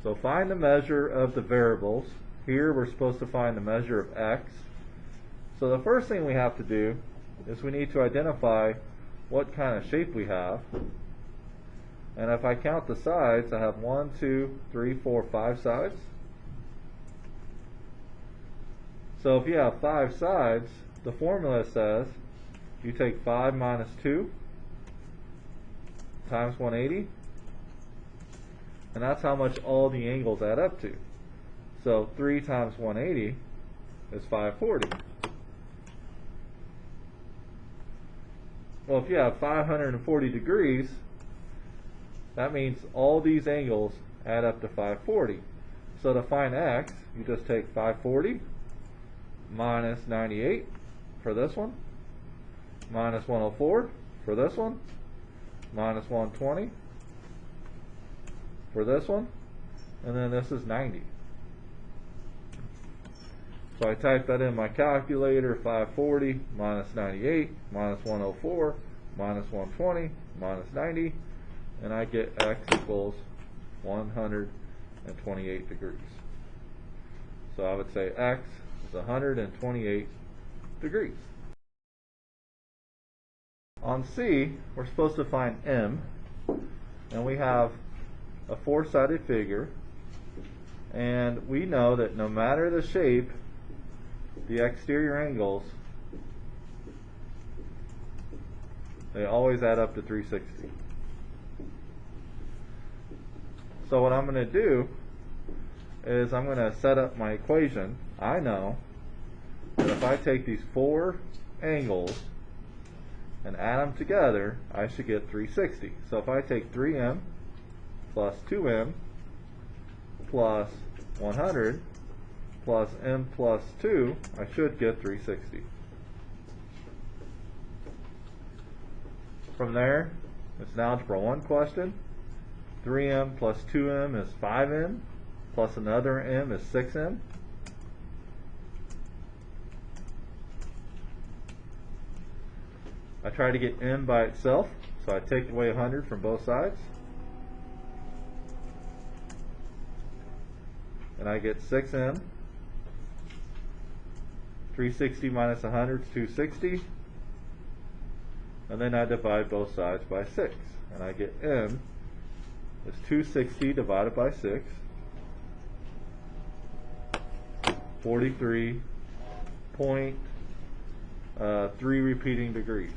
So find the measure of the variables. Here we're supposed to find the measure of x. So the first thing we have to do is we need to identify what kind of shape we have. And if I count the sides, I have 1, 2, 3, 4, 5 sides. So if you have 5 sides, the formula says you take 5 minus 2 times 180, and that's how much all the angles add up to. So 3 times 180 is 540. Well, if you have 540 degrees, that means all these angles add up to 540. So to find x, you just take 540 minus 98 for this one, minus 104 for this one, minus 120 for this one, and then this is 90. So I type that in my calculator, 540 minus 98 minus 104 minus 120 minus 90, and I get x equals 128 degrees. So I would say x is 128 degrees. On C, we're supposed to find m, and we have a four-sided figure, and we know that no matter the shape, the exterior angles, they always add up to 360. So what I'm going to do is I'm going to set up my equation. I know that if I take these four angles and add them together, I should get 360. So if I take 3m plus 2m plus 100 plus m plus 2, I should get 360. From there, it's an Algebra 1 question. 3m plus 2m is 5m, plus another m is 6m. I try to get m by itself, so I take away 100 from both sides. And I get 6m. 360 minus 100 is 260. And then I divide both sides by 6. And I get m is 260 divided by 6. 43.3 repeating degrees.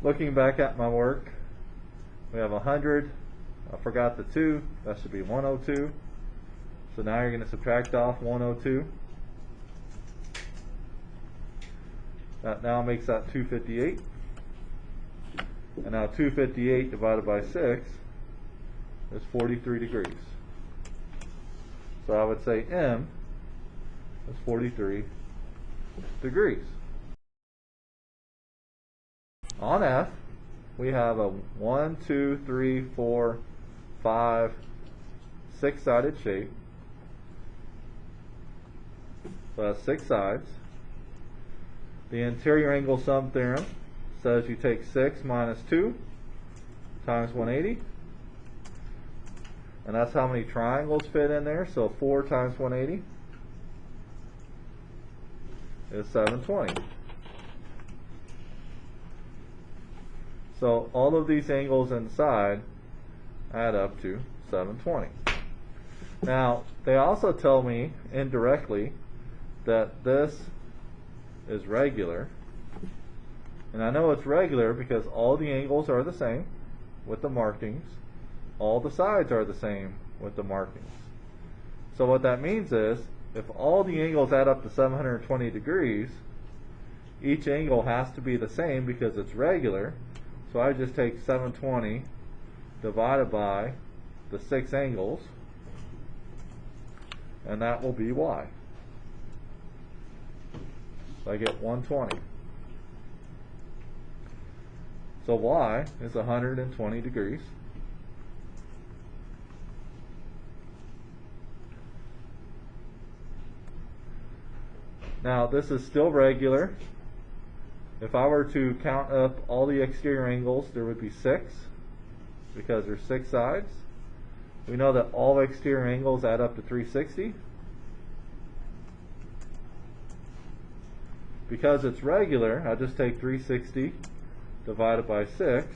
Looking back at my work, we have 100. I forgot the 2. That should be 102. So now you're going to subtract off 102. That now makes that 258. And now 258 divided by 6 is 43 degrees. So I would say m is 43 degrees. On F, we have a 1, 2, 3, 4, 5, 6-sided shape. So it has 6 sides. The interior angle sum theorem says you take 6 minus 2 times 180. And that's how many triangles fit in there. So 4 times 180 is 720. So all of these angles inside add up to 720. Now, they also tell me indirectly that this is regular. And I know it's regular because all the angles are the same with the markings. All the sides are the same with the markings. So what that means is, if all the angles add up to 720 degrees, each angle has to be the same because it's regular. So I just take 720 divided by the 6 angles, and that will be y. So I get 120. So y is 120 degrees. Now this is still regular. If I were to count up all the exterior angles, there would be 6. because there's 6 sides. We know that all exterior angles add up to 360. Because it's regular, I just take 360 divided by 6,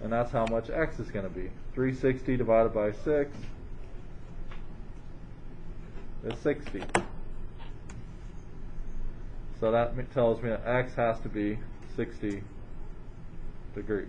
and that's how much x is going to be. 360 divided by 6 is 60. So that tells me that x has to be 60 degrees.